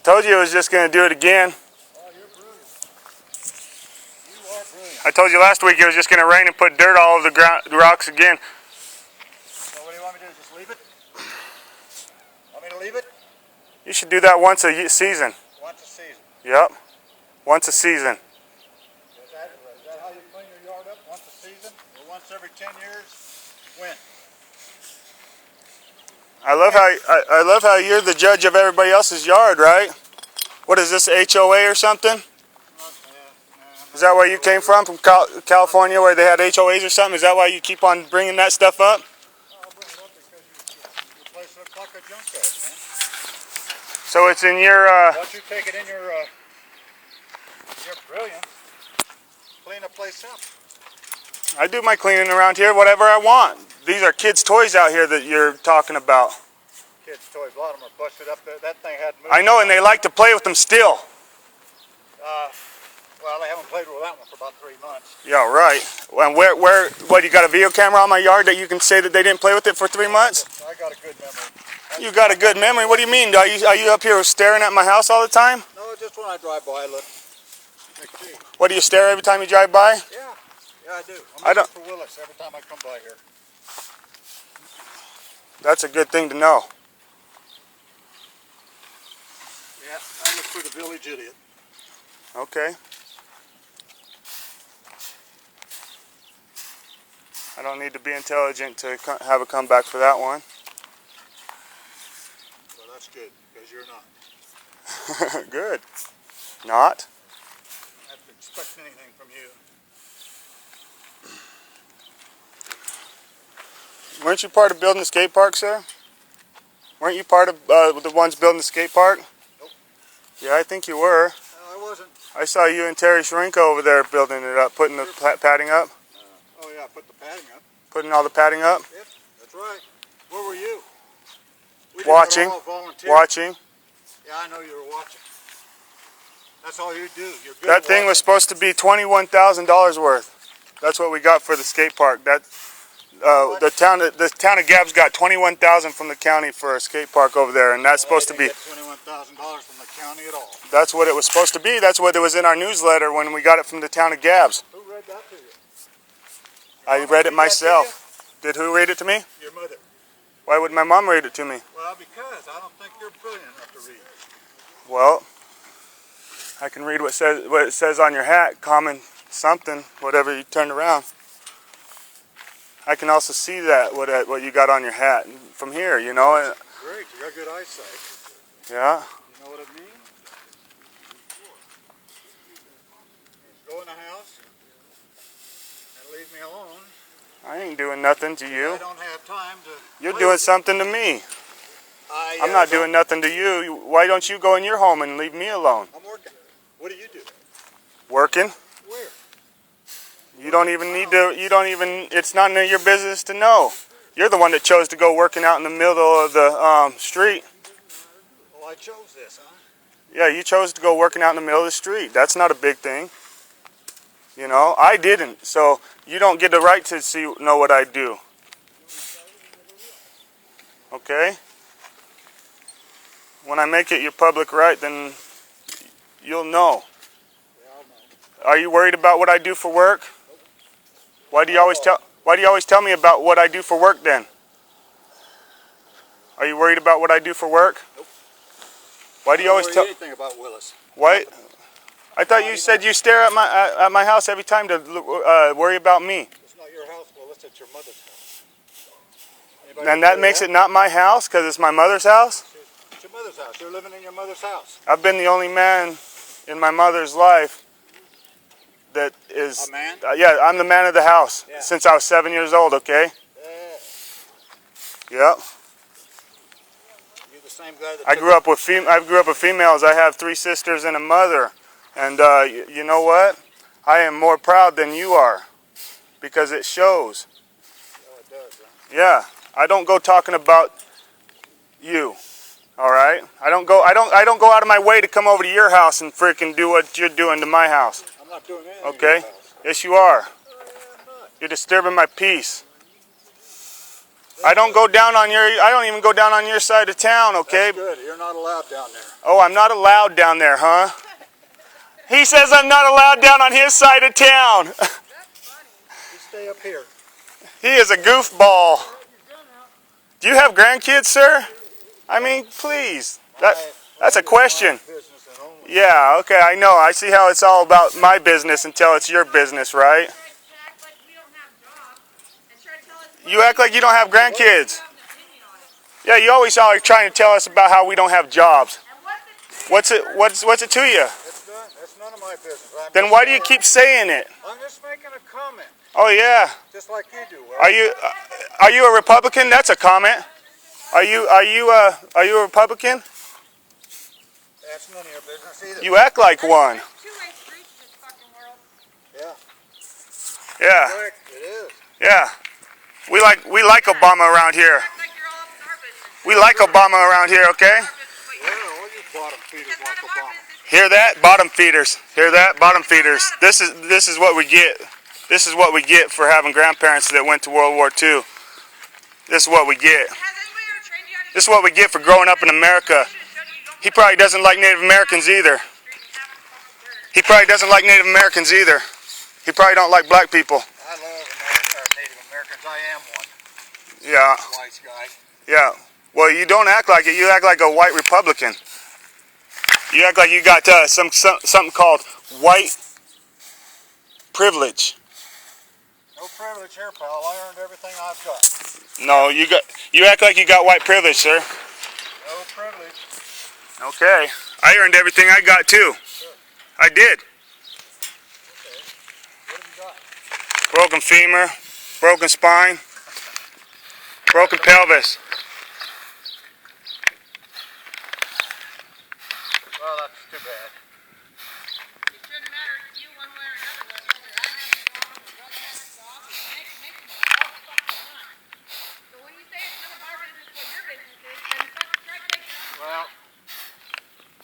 told you I was just going to do it again. Oh, you're brilliant. You are brilliant. I told you last week it was just going to rain and put dirt all over the rocks again. So what do you want me to do? Just leave it? Want me to leave it? You should do that once a season. Once a season? Yep. Once a season. Is that how you clean your yard up? Once a season? Or once every 10 years? When? I love how you're the judge of everybody else's yard, right? What is this, HOA or something? Is that where you came from California, where they had HOAs or something? Is that why you keep on bringing that stuff up? I'll bring it up because your place looks like a junkyard, man. So it's in your... Once you take it in your brilliance, clean the place up. I do my cleaning around here, whatever I want. These are kids' toys out here that you're talking about. Kids' toys, a lot of them are busted up there. That thing had moved. I know, and they like to play with them still. Well, they haven't played with that one for about 3 months. Yeah, right. And what, you got a video camera on my yard that you can say that they didn't play with it for 3 months? I got a good memory. You got a good memory? What do you mean? Are you up here staring at my house all the time? No, just when I drive by, look. What, do you stare every time you drive by? Yeah. Yeah, I do. I don't. For Willis every time I come by here. That's a good thing to know. Yeah, I look for the village idiot. Okay. I don't need to be intelligent to have a comeback for that one. Well, that's good, because you're not. Good. Not? I have to expect anything from you. Weren't you part of building the skate park, sir? Weren't you part of the ones building the skate park? Nope. Yeah, I think you were. No, I wasn't. I saw you and Terry Shrinko over there building it up, putting the padding up. Oh yeah, put the padding up. Putting all the padding up? Yep, that's right. Where were you? Watching. Watching. Yeah, I know you were watching. That's all you do. You're good. That thing was supposed to be $21,000 worth. That's what we got for the skate park. The town of Gabb's got $21,000 from the county for a skate park over there, and that's supposed to be $21,000 from the county at all. That's what it was supposed to be. That's what it was in our newsletter when we got it from the town of Gabb's. Who read that to you? I read it myself. Did who read it to me? Your mother. Why would my mom read it to me? Well, because I don't think you're brilliant enough to read. Well, I can read what it says on your hat, common something, whatever you turn around. I can also see that, what you got on your hat from here, you know. Great, you got good eyesight. Yeah. You know what it means? Go in the house and leave me alone. I ain't doing nothing to you. I don't have time to... You're doing something to me. I'm not doing nothing to you. Why don't you go in your home and leave me alone? I'm working. What do you do? Working? Where? You don't even need to, it's not none of your business to know. You're the one that chose to go working out in the middle of the street. Well, I chose this, huh? Yeah, you chose to go working out in the middle of the street. That's not a big thing. You know, I didn't. So you don't get the right to know what I do. Okay? When I make it your public right, then you'll know. Yeah, I'll know. Are you worried about what I do for work? Why do you always tell me about what I do for work then? Are you worried about what I do for work? Nope. Why do you always tell anything about Willis? What? I thought you said you stare at my house every time to worry about me. It's not your house, Willis, it's your mother's house. And that makes it not my house because it's my mother's house? It's your mother's house. You're living in your mother's house. I've been the only man in my mother's life that is... A man? Yeah, I'm the man of the house since I was 7 years old, okay? Yeah. Yep. You're the same guy that... I grew up with females. I have 3 sisters and a mother. And you know what? I am more proud than you are because it shows. Oh, it does, huh? Yeah. I don't go talking about you. All right? I don't go out of my way to come over to your house and freaking do what you're doing to my house. I'm not doing anything. Okay? Yes, you are. You're disturbing my peace. I don't go down on your. I don't even go down on your side of town. Okay. That's good. You're not allowed down there. Oh, I'm not allowed down there, huh? He says I'm not allowed down on his side of town. You stay up here. He is a goofball. Do you have grandkids, sir? I mean, please. That's a question. Yeah, okay, I know. I see how it's all about my business until it's your business, right? You act like you don't have grandkids. Yeah, you always are trying to tell us about how we don't have jobs. What's it to you? It's none of my business. Then why do you keep saying it? I'm just making a comment. Oh yeah. Just like you do. Are you a Republican? That's a comment. Are you a Republican? That's none of your business either. You act like one. Two-way streets in this fucking world. Yeah. Yeah. Correct. It is. Yeah. We like Obama around here. Act like you're all up in our business. We like Obama around here, okay? Yeah, all you bottom feeders like Obama. Hear that? Bottom feeders. Hear that? Bottom feeders. This is what we get. This is what we get for having grandparents that went to World War II. This is what we get. This is what we get for growing up in America. He probably doesn't like Native Americans either. He probably doesn't like Native Americans either. He probably don't like black people. I love Native Americans. I am one. Yeah. Wise guy. Yeah. Well, you don't act like it. You act like a white Republican. You act like you got something called white privilege. No privilege here, pal. I earned everything I've got. No, you act like you got white privilege, sir. No privilege. Okay. I earned everything I got too. Sure. I did. Okay. What have you got? Broken femur, broken spine, broken pelvis. Well, that's too bad. It shouldn't matter to you one way or another. Whether I have a job or brother has a job, or make all the fucking time. So when you say it's none of our business what your business is, then fucking try to take it on. Well,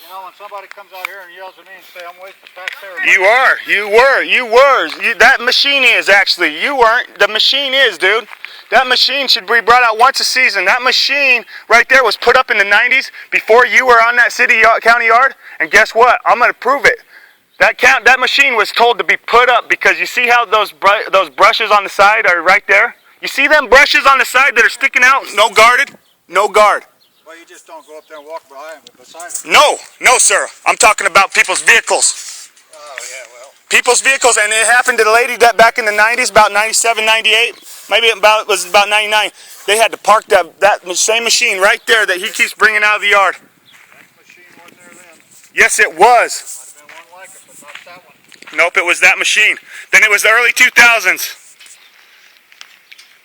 you know, when somebody comes out here and yells at me and say I'm wasting taxpayer You are. You were. That machine is actually. You weren't. The machine is, dude. That machine should be brought out once a season. That machine right there was put up in the 90s before you were on that county yard. And guess what? I'm going to prove it. That machine was told to be put up because you see how those brushes on the side are right there? You see them brushes on the side that are sticking out? No guarded? No guard. Well, you just don't go up there and walk beside them. No, sir. I'm talking about people's vehicles. Oh, yeah, well. People's vehicles, and it happened to the lady that back in the 90s, about 97, 98, maybe it was about 99. They had to park that same machine right there that he keeps bringing out of the yard. That machine wasn't there then. Yes, it was. Might have been one like it, but not that one. Nope, it was that machine. Then it was the early 2000s.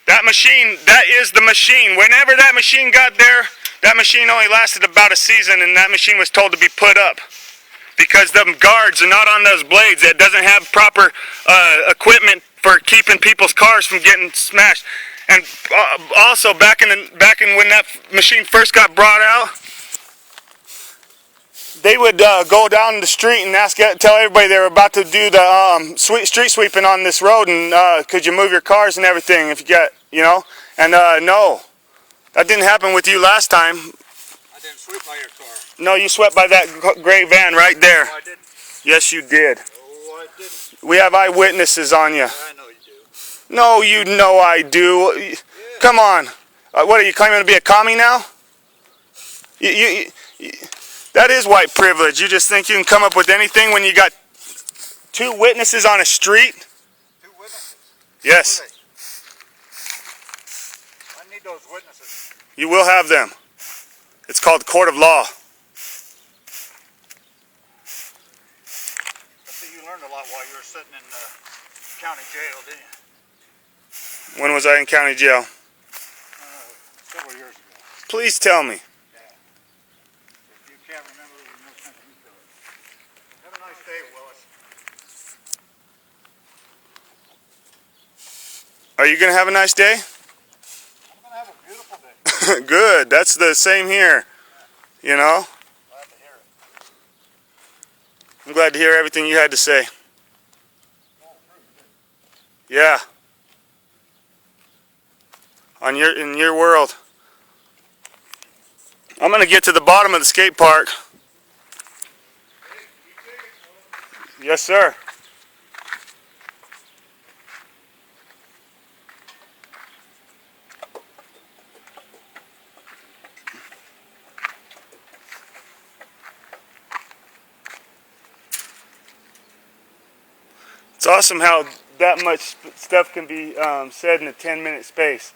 That machine, that is the machine. Whenever that machine got there, that machine only lasted about a season, and that machine was told to be put up. Because the guards are not on those blades. It doesn't have proper equipment for keeping people's cars from getting smashed. And also, back in when that machine first got brought out, they would go down the street and tell everybody they were about to do the street sweeping on this road, and could you move your cars and everything if you got, And no, that didn't happen with you last time. I didn't sweep by your car. No, you swept by that gray van right there. No, I didn't. Yes, you did. No, I didn't. We have eyewitnesses on you. I know you do. No, you know I do. Yeah. Come on. What, are you claiming to be a commie now? That is white privilege. You just think you can come up with anything when you got two witnesses on a street? Two witnesses? Yes. I need those witnesses. You will have them. It's called the court of law. I see you learned a lot while you were sitting in county jail, didn't you? When was I in county jail? Several years ago. Please tell me. Yeah. If you can't remember, there's no sense in you telling. Have a nice day, Willis. Are you going to have a nice day? I'm going to have a beautiful day. Good. That's the same here. You know? Glad to hear it. I'm glad to hear everything you had to say. Oh, true. Yeah. in your world. I'm gonna get to the bottom of the skate park. Yes, sir. It's awesome how that much stuff can be said in a 10-minute space.